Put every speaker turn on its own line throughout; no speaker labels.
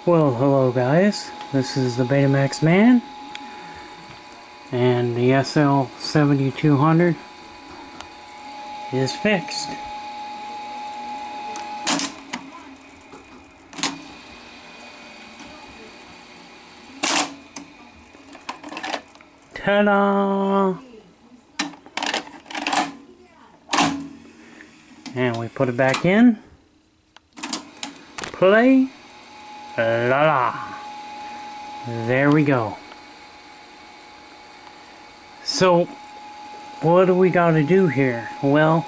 Well, hello guys, this is the Betamax Man, and the SL 7200 is fixed. Ta-da! And we put it back in. Play. La la. There we go. So, what do we gotta do here? Well,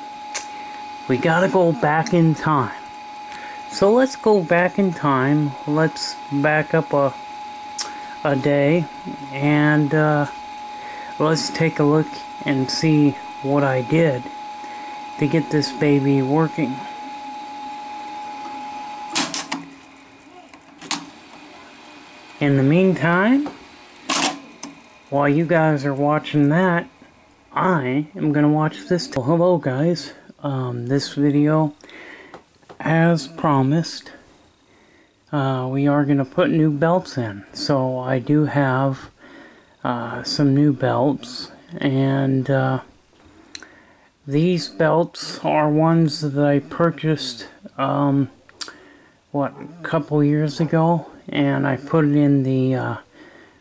we gotta go back in time. So let's go back in time. Let's back up a day and let's take a look and see what I did to get this baby working. In the meantime, while you guys are watching that, I am going to watch this. Well, hello guys, this video, as promised, we are going to put new belts in. So I do have some new belts, and these belts are ones that I purchased a couple years ago, and I put it in the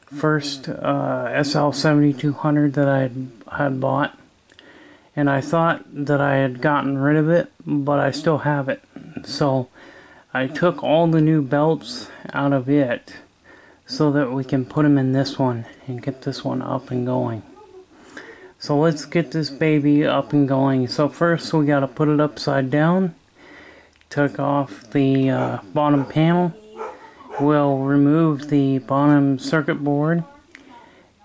first SL 7200 that I had bought, and I thought that I had gotten rid of it, but I still have it. So I took all the new belts out of it so that we can put them in this one and get this one up and going. So let's get this baby up and going. So first we got to put it upside down. Took off the bottom panel. We'll remove the bottom circuit board,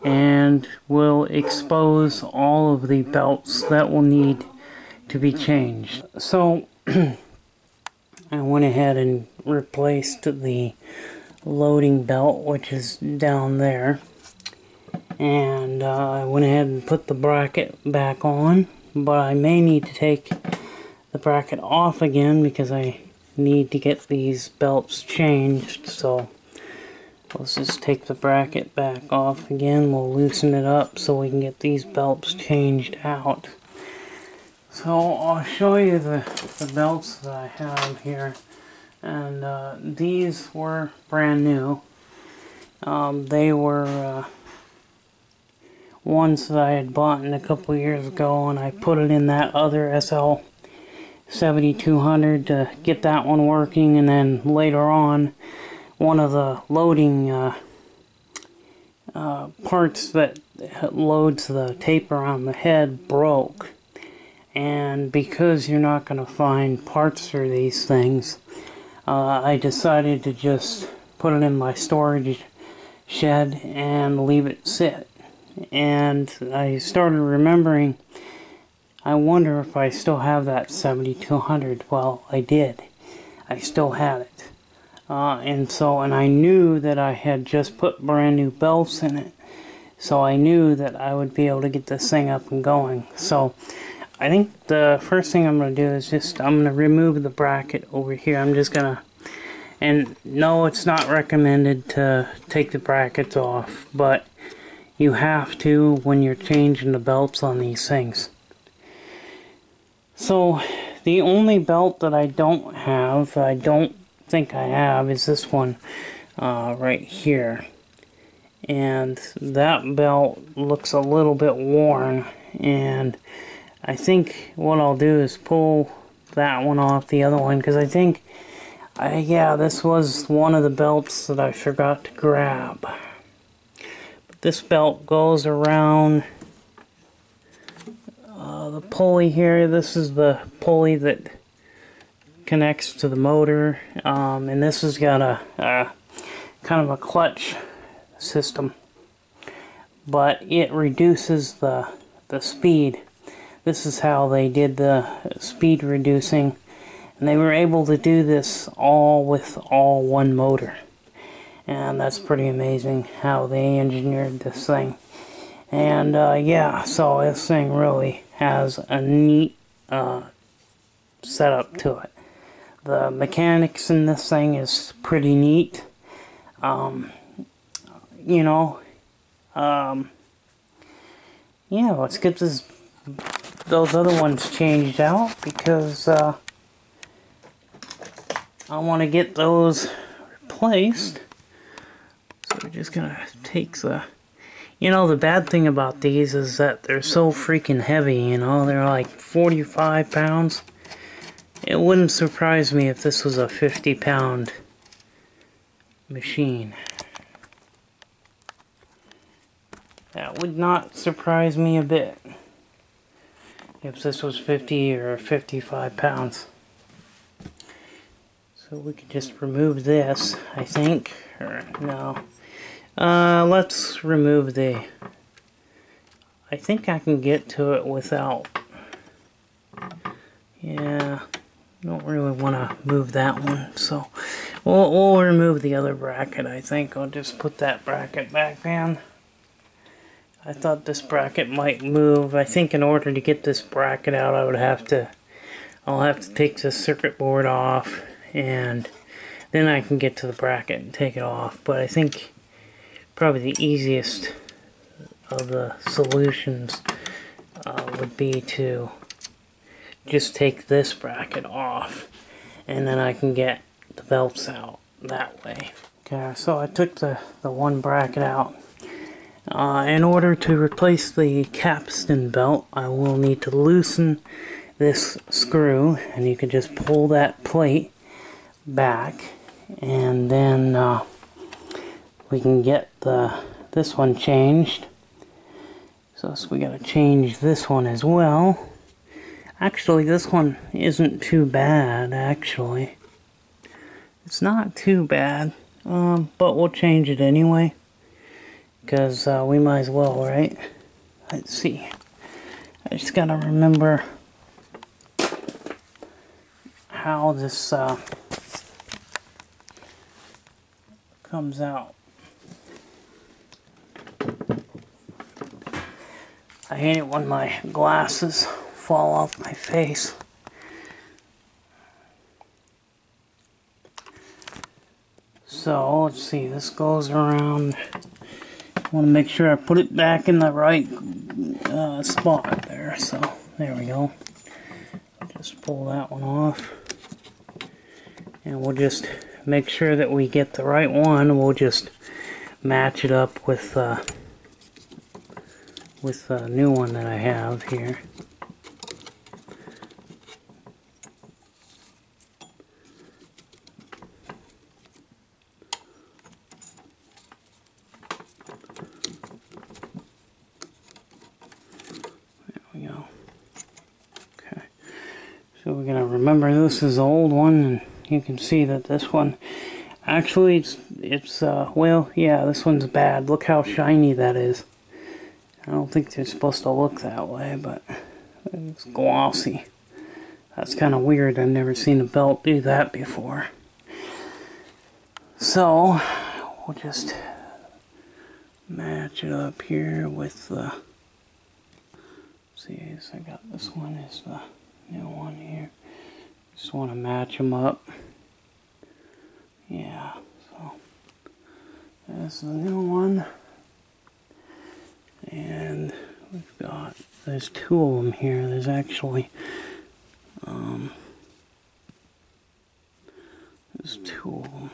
and we'll expose all of the belts that will need to be changed. So I went ahead and replaced the loading belt, which is down there, and I went ahead and put the bracket back on, but I may need to take the bracket off again because I need to get these belts changed. So let's just take the bracket back off again. We'll loosen it up so we can get these belts changed out. So I'll show you the belts that I have here, and these were brand new. They were ones that I had bought a couple years ago, and I put it in that other SL 7200 to get that one working, and then later on one of the loading parts that loads the tape around the head broke, and because you're not going to find parts for these things, I decided to just put it in my storage shed and leave it sit. And I started remembering, I wonder if I still have that 7200. Well, I did. I still had it. And I knew that I had just put brand new belts in it. So I knew that I would be able to get this thing up and going. So I think the first thing I'm going to do is I'm going to remove the bracket over here. I'm just going to, and no, it's not recommended to take the brackets off, but you have to when you're changing the belts on these things. So the only belt that I don't think I have, is this one right here. And that belt looks a little bit worn, and I think what I'll do is pull that one off the other one, because I think, yeah, this was one of the belts that I forgot to grab. But this belt goes around the pulley here. This is the pulley that connects to the motor, and this has got a kind of a clutch system, but it reduces the speed. This is how they did the speed reducing, and they were able to do this all with one motor, and that's pretty amazing how they engineered this thing. And yeah, so this thing really has a neat setup to it. The mechanics in this thing is pretty neat. You know, yeah, let's get those other ones changed out, because I want to get those replaced. So we're just gonna take the... You know, the bad thing about these is that they're so freaking heavy, you know? They're like 45 pounds. It wouldn't surprise me if this was a 50-pound machine. That would not surprise me a bit if this was 50 or 55 pounds. So we could just remove this, I think. Or no. Let's remove the... I think I can get to it without... Yeah, don't really want to move that one, so we'll remove the other bracket. I think I'll just put that bracket back in. I thought this bracket might move. I think in order to get this bracket out, I'll have to take the circuit board off, and then I can get to the bracket and take it off. But I think probably the easiest of the solutions would be to just take this bracket off, and then I can get the belts out that way. Okay, so I took the one bracket out. In order to replace the capstan belt, I will need to loosen this screw, and you can just pull that plate back, and then we can get this one changed. So we gotta change this one as well. Actually, this one isn't too bad, actually. It's not too bad, but we'll change it anyway, because we might as well, right? Let's see. I just gotta remember how this comes out. I hate it when my glasses fall off my face. So, let's see, this goes around. I want to make sure I put it back in the right spot there. So, there we go. Just pull that one off. And we'll just make sure that we get the right one. We'll just match it up with the new one that I have here. So we're going to remember this is the old one, and you can see that this one, actually it's well, yeah, this one's bad. Look how shiny that is. I don't think they're supposed to look that way, but it's glossy. That's kind of weird. I've never seen a belt do that before. So, we'll just match it up here with the... See, so I got this one is the new one here. Just want to match them up. Yeah, so there's the new one. And we've got, there's two of them here. There's actually, there's two of them.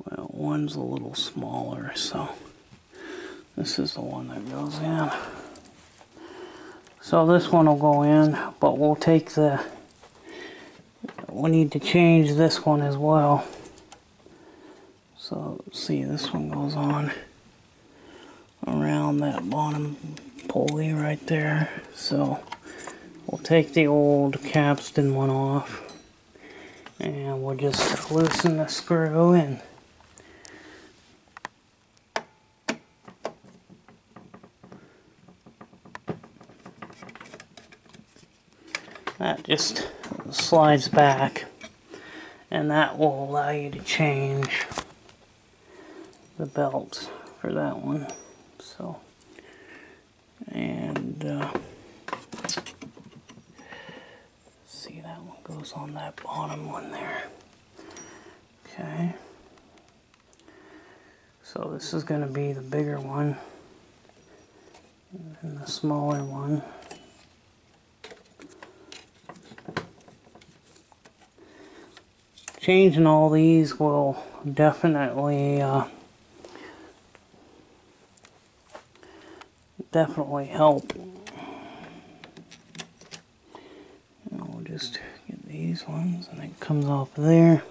Well, one's a little smaller, so this is the one that goes in. So this one will go in, but we'll take we need to change this one as well. So, see, this one goes on around that bottom pulley right there. So, we'll take the old capstan one off, and we'll just loosen the screw in. That just slides back, and that will allow you to change the belt for that one. So, and see, that on that bottom one there. Okay. So this is going to be the bigger one and the smaller one. Changing all these will definitely help. And we'll just get these ones, and it comes off of there.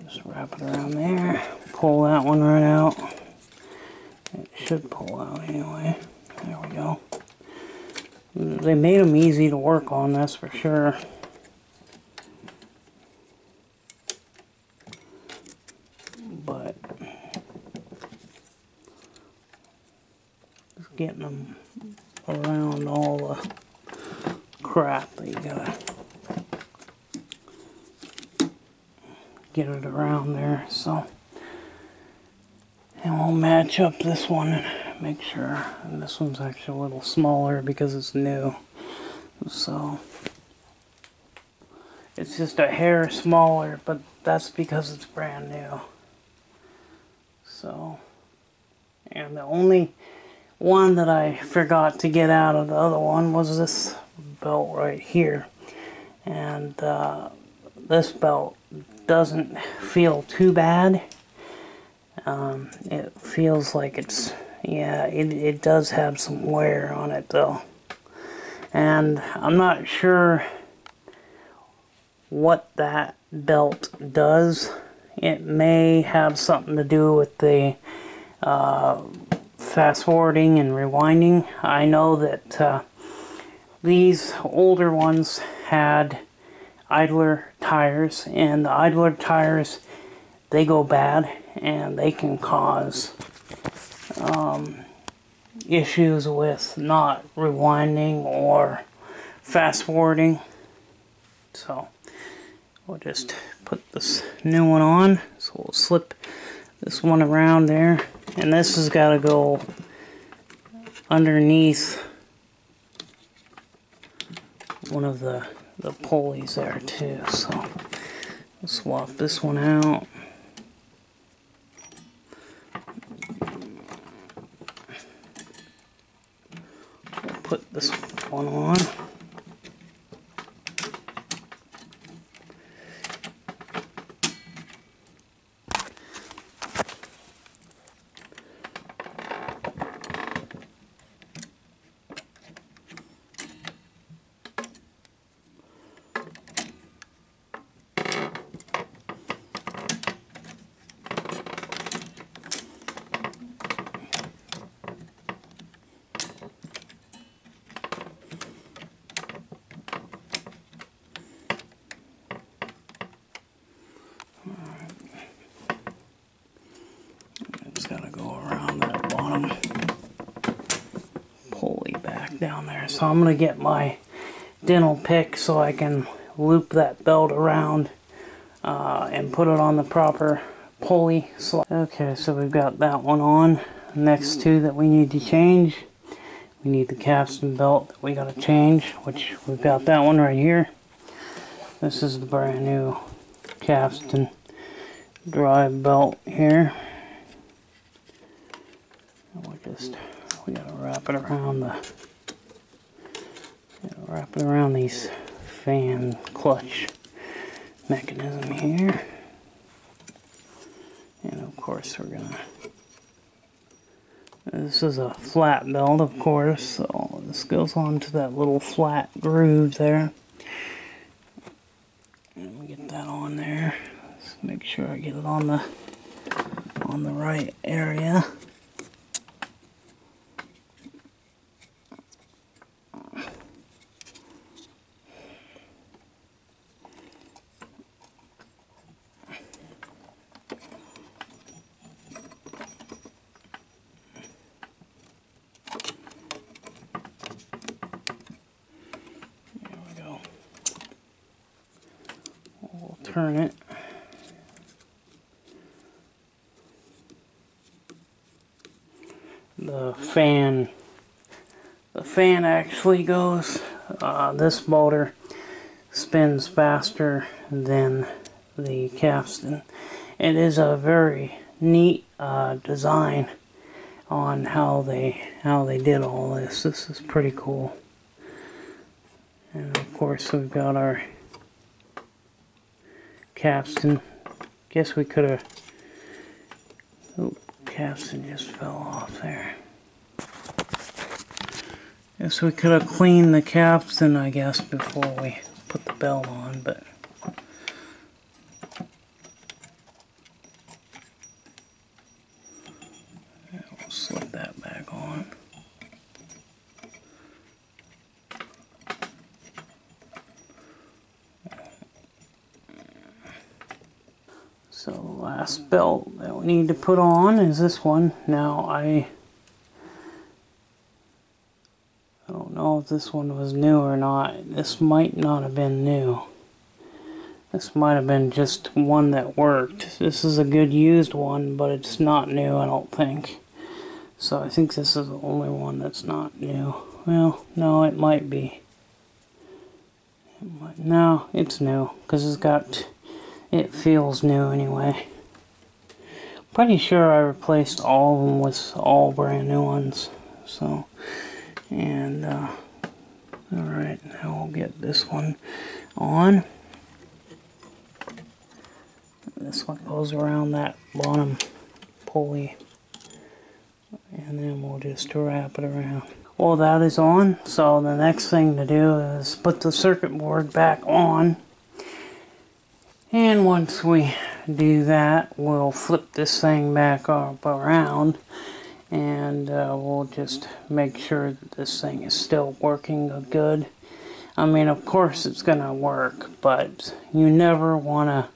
Just wrap it around there. Pull that one right out. It should pull out anyway. There we go. They made them easy to work on, that's for sure. But just getting them around all the crap that you gotta get it around there. So, and we'll match up this one and make sure. And this one's actually a little smaller because it's new. So it's just a hair smaller, but that's because it's brand new. So, and the only one that I forgot to get out of the other one was this belt right here. And this belt doesn't feel too bad. It feels like it's, yeah, it does have some wear on it though. And I'm not sure what that belt does. It may have something to do with the fast forwarding and rewinding. I know that these older ones had idler tires, and the idler tires, they go bad and they can cause issues with not rewinding or fast forwarding. So we'll just put this new one on. So we'll slip this one around there, and this has got to go underneath one of the pulleys there too. So we'll swap this one out. We'll put this one on. It's got to go around that bottom pulley back down there. So I'm going to get my dental pick so I can loop that belt around and put it on the proper pulley slot. Okay, so we've got that one on. Next two that we need to change, we need the capstan belt that we got to change, which we've got that one right here. This is the brand new capstan drive belt here. We gotta wrap it around these fan clutch mechanism here. And of course this is a flat belt, of course, so this goes on to that little flat groove there. And we get that on there. Let's make sure I get it on the right area. Turn it. The fan actually goes, this motor spins faster than the capstan. It is a very neat design on how they did all this. This is pretty cool. And of course we've got our capstan. Guess we could have... Oh, capstan just fell off there. Guess we could have cleaned the capstan, I guess, before we put the belt on, but... We'll slip that back on. So the last belt that we need to put on is this one. Now I don't know if this one was new or not. This might not have been new. This might have been just one that worked. This is a good used one, but it's not new, I don't think. So I think this is the only one that's not new. Well, no, it might be. No, it's new, because it's got... It feels new anyway. Pretty sure I replaced all of them with all brand new ones. So, and alright, now we'll get this one on. This one goes around that bottom pulley. And then we'll just wrap it around. Well, that is on. So the next thing to do is put the circuit board back on. And once we do that, we'll flip this thing back up around, and we'll just make sure that this thing is still working good. I mean, of course it's gonna work, but you never want to,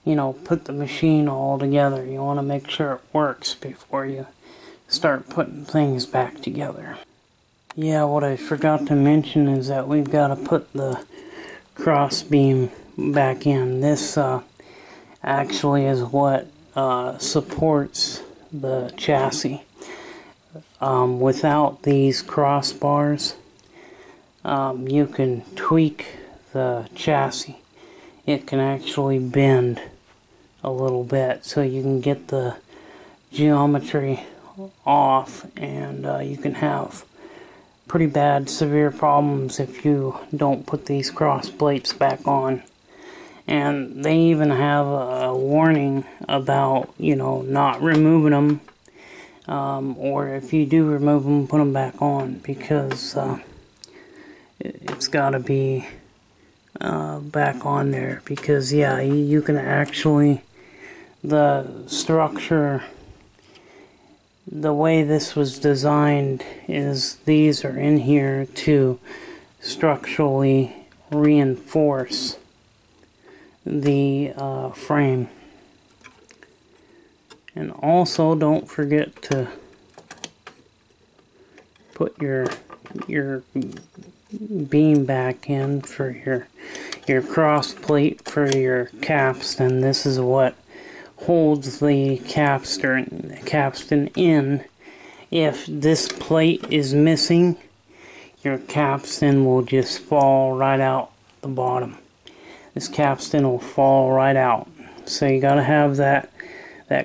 you know, put the machine all together. You want to make sure it works before you start putting things back together. Yeah, what I forgot to mention is that we've got to put the cross beam back in. This actually is what supports the chassis. Without these crossbars, you can tweak the chassis. It can actually bend a little bit, so you can get the geometry off, and you can have pretty bad, severe problems if you don't put these cross plates back on. And they even have a warning about, you know, not removing them, or if you do remove them, put them back on, because it's got to be back on there, because yeah, you can actually, the structure, the way this was designed is these are in here to structurally reinforce the frame. And also don't forget to put your beam back in for your cross plate for your capstan. This is what holds the capstan in. If this plate is missing, your capstan will just fall right out the bottom. This capstan will fall right out. So you gotta have that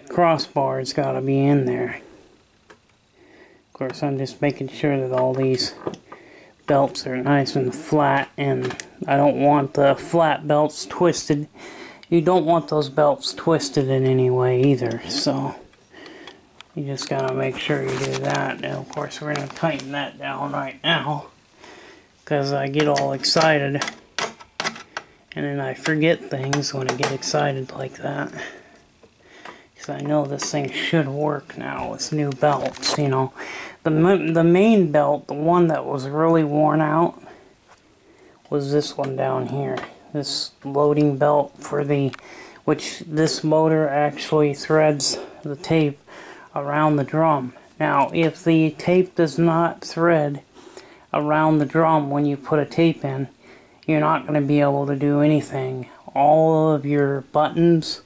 crossbar, it's gotta be in there. Of course, I'm just making sure that all these belts are nice and flat, and I don't want the flat belts twisted. You don't want those belts twisted in any way either, so you just gotta make sure you do that. And of course we're gonna tighten that down right now, because I get all excited and then I forget things when I get excited like that. Because I know this thing should work now with new belts, you know. The main belt, the one that was really worn out, was this one down here. This loading belt for which this motor actually threads the tape around the drum. Now, if the tape does not thread around the drum when you put a tape in, you're not going to be able to do anything. All of your buttons,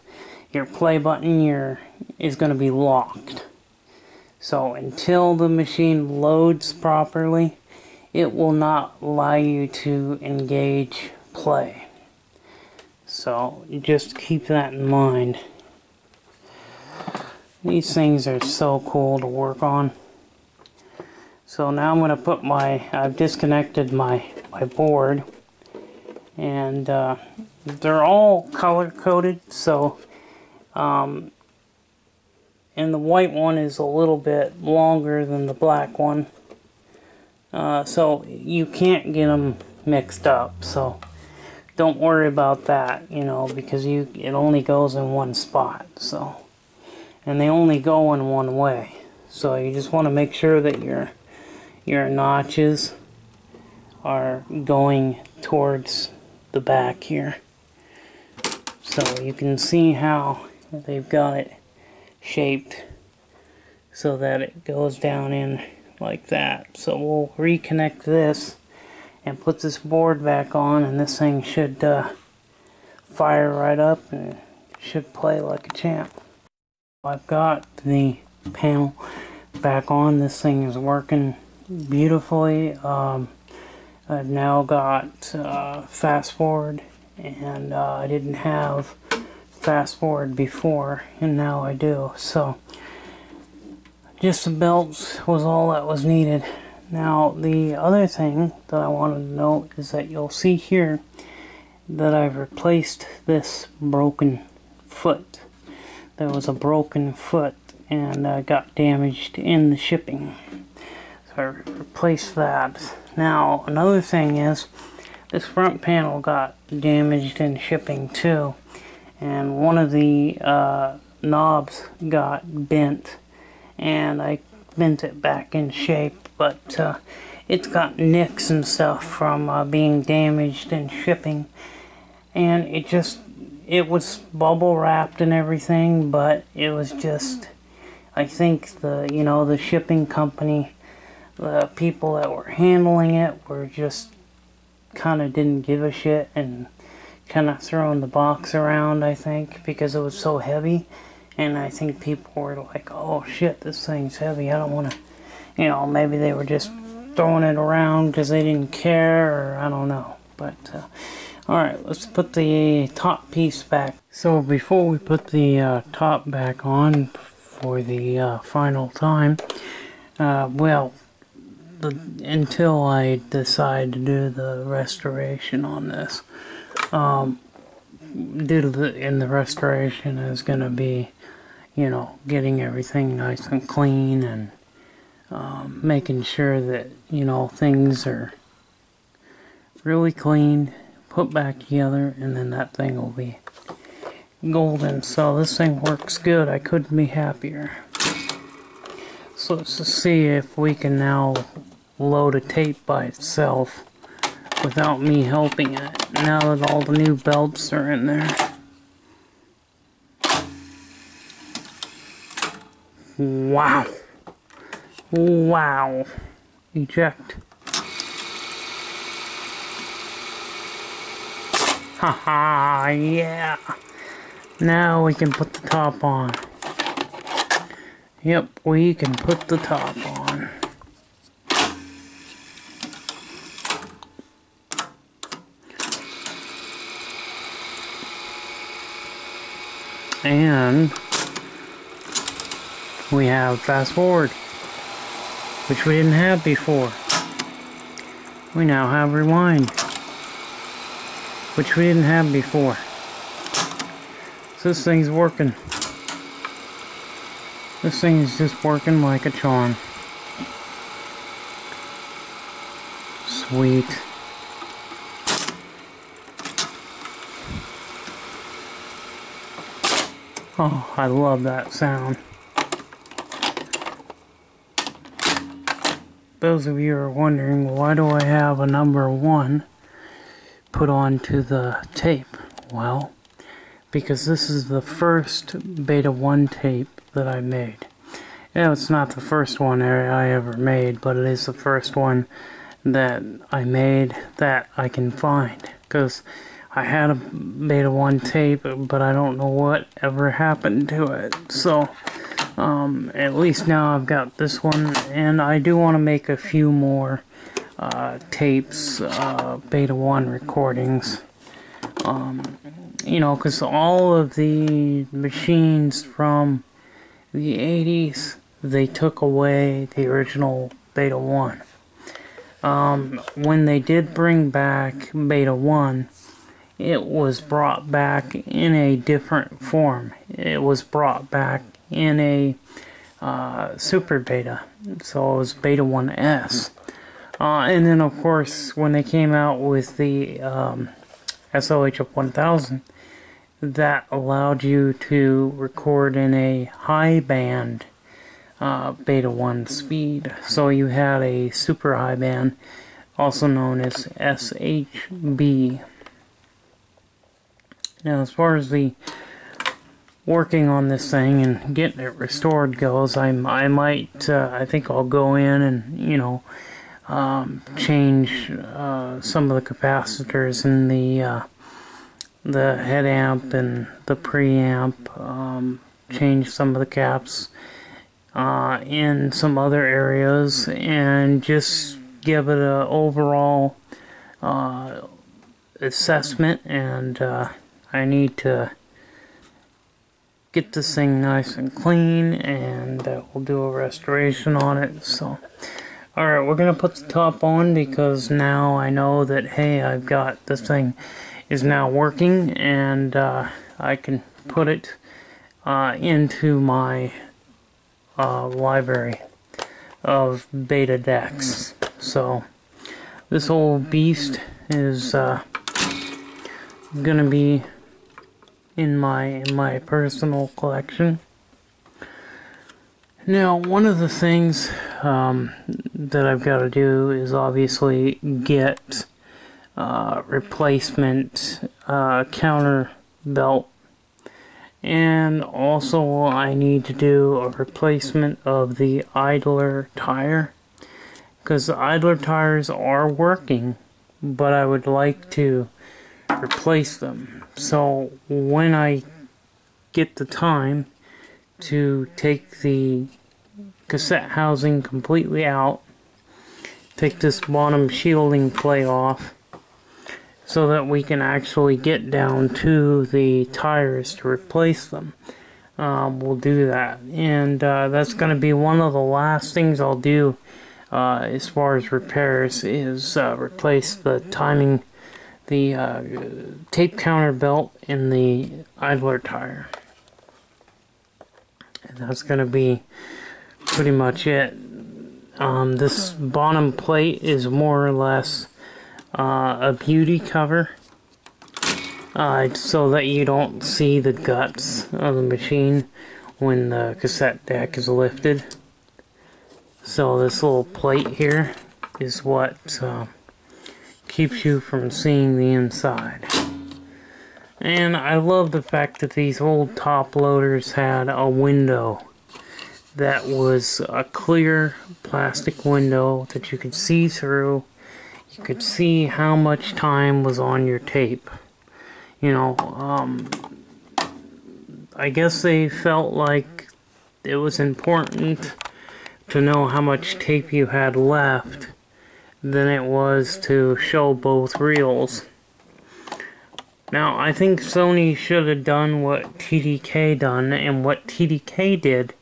your play button, is going to be locked. So until the machine loads properly, it will not allow you to engage play. So you just keep that in mind. These things are so cool to work on. So now I'm going to put I've disconnected my board, and they're all color coded, so and the white one is a little bit longer than the black one, so you can't get them mixed up, so don't worry about that, you know, because it only goes in one spot, so, and they only go in one way, so you just want to make sure that your notches are going towards the back here. So you can see how they've got it shaped so that it goes down in like that. So we'll reconnect this and put this board back on, and this thing should fire right up and should play like a champ. I've got the panel back on. This thing is working beautifully. I've now got fast forward, and I didn't have fast forward before, and now I do. So just the belts was all that was needed. Now the other thing that I wanted to note is that you'll see here that I've replaced this broken foot. There was a broken foot and got damaged in the shipping. So I replaced that. Now another thing is this front panel got damaged in shipping too, and one of the knobs got bent, and I bent it back in shape, but it's got nicks and stuff from being damaged in shipping, and it was bubble wrapped and everything, but it was just, I think the shipping company, the people that were handling it were just kind of didn't give a shit and kind of throwing the box around, I think, because it was so heavy. And I think people were like, oh shit, this thing's heavy, I don't want to, maybe they were just throwing it around because they didn't care, or I don't know. But alright, let's put the top piece back. So before we put the top back on for the final time, until I decide to do the restoration on this, the restoration is going to be, getting everything nice and clean, and making sure that, things are really clean, put back together, and then that thing will be golden. So this thing works good. I couldn't be happier. So let's just see if we can now load a tape by itself without me helping it, now that all the new belts are in there. Wow. Wow. Eject. Haha, yeah. Now we can put the top on. Yep, we can put the top on. And we have fast forward, which we didn't have before. We now have rewind, which we didn't have before. So this thing's working. This thing's just working like a charm. Sweet. Oh, I love that sound. Those of you are wondering, why do I have a number 1 put onto the tape? Well, because this is the first Beta 1 tape that I made. It's not the first one I ever made, but it is the first one that I made that I can find. Because I had a Beta 1 tape, but I don't know what ever happened to it. So, at least now I've got this one, and I do want to make a few more tapes, Beta 1 recordings, You know, because all of the machines from the 80s, they took away the original Beta 1. When they did bring back Beta 1, it was brought back in a different form. It was brought back in a Super Beta, so it was Beta 1S. And then, of course, when they came out with the SLHF 1000, that allowed you to record in a high band Beta 1 speed. So you had a super high band, also known as SHB. Now, as far as the working on this thing and getting it restored goes, I think I'll go in and, you know, change some of the capacitors in the head amp and the preamp, change some of the caps in some other areas, and just give it an overall assessment. And I need to get this thing nice and clean, and we'll do a restoration on it. So alright, we're going to put the top on, because now I know that, hey, I've got this thing is now working, and I can put it into my library of beta decks. So this old beast is going to be in my personal collection. Now, one of the things that I've got to do is obviously get replacement counter belt, and also I need to do a replacement of the idler tire, because the idler tires are working, but I would like to replace them. So when I get the time to take the cassette housing completely out, take this bottom shielding plate off, so that we can actually get down to the tires to replace them, we'll do that. And that's going to be one of the last things I'll do as far as repairs, is replace the timing, the tape counter belt in the idler tire. And that's going to be pretty much it. This bottom plate is more or less a beauty cover, so that you don't see the guts of the machine when the cassette deck is lifted. So this little plate here is what keeps you from seeing the inside. And I love the fact that these old top loaders had a window that was a clear plastic window that you could see through. You could see how much time was on your tape. You know, I guess they felt like it was important to know how much tape you had left than it was to show both reels. Now, I think Sony should have done what TDK done, and what TDK did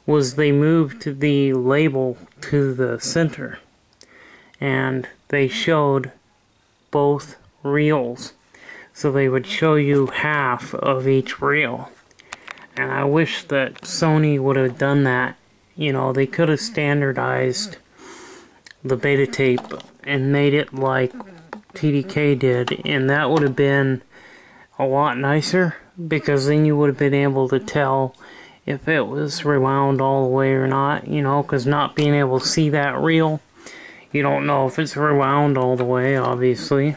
was they moved the label to the center, and they showed both reels, so they would show you half of each reel. And I wish that Sony would have done that. You know, they could have standardized the beta tape and made it like TDK did, and that would have been a lot nicer, because then you would have been able to tell if it was rewound all the way or not, you know, because not being able to see that reel, you don't know if it's rewound all the way, obviously.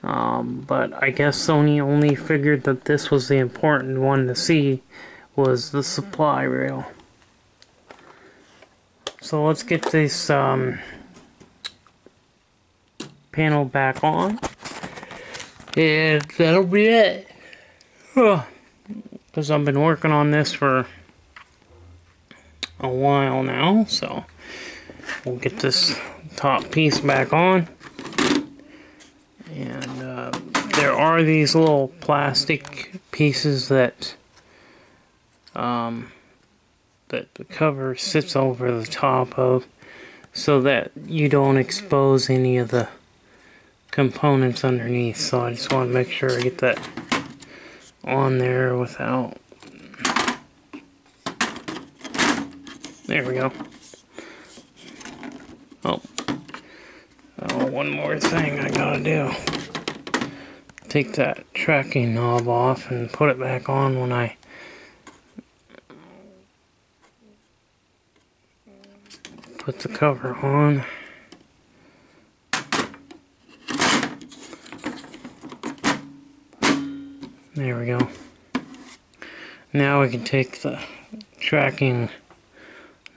But I guess Sony only figured that this was the important one to see, was the supply reel. So let's get this panel back on, and that'll be it. Because I've been working on this for a while now, so we'll get this top piece back on, and there are these little plastic pieces that that the cover sits over the top of, so that you don't expose any of the components underneath. So I just want to make sure I get that on there without... There we go. Oh, one more thing I gotta do. Take that tracking knob off and put it back on when I put the cover on. There we go. Now we can take the tracking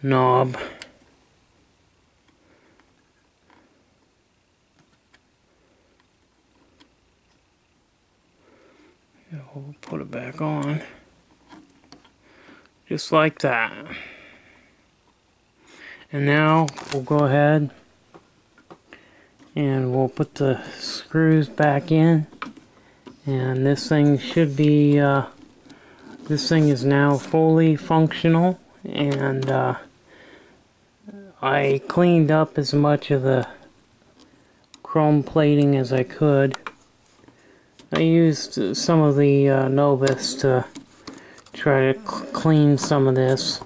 knob and we'll put it back on. Just like that. And now we'll go ahead and we'll put the screws back in. And this thing should be, this thing is now fully functional, and I cleaned up as much of the chrome plating as I could. I used some of the Novus to try to clean some of this.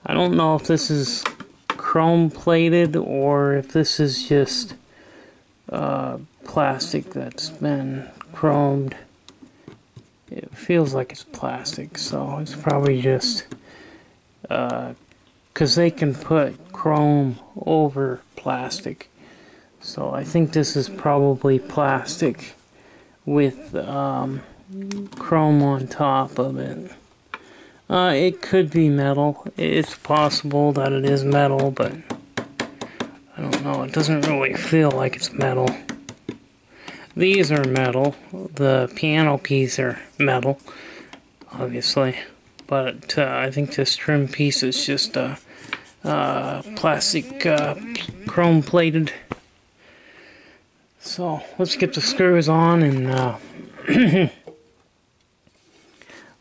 I don't know if this is chrome plated or if this is just plastic that's been chromed. It feels like it's plastic, so it's probably just because they can put chrome over plastic. So I think this is probably plastic with chrome on top of it. It could be metal. It's possible that it is metal, but I don't know. It doesn't really feel like it's metal. These are metal. The piano keys are metal, obviously. But I think this trim piece is just plastic chrome plated. So let's get the screws on and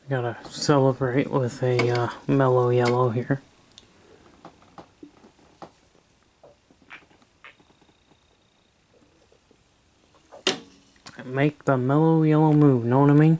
gotta celebrate with a mellow yellow here. Make the mellow yellow move, know what I mean?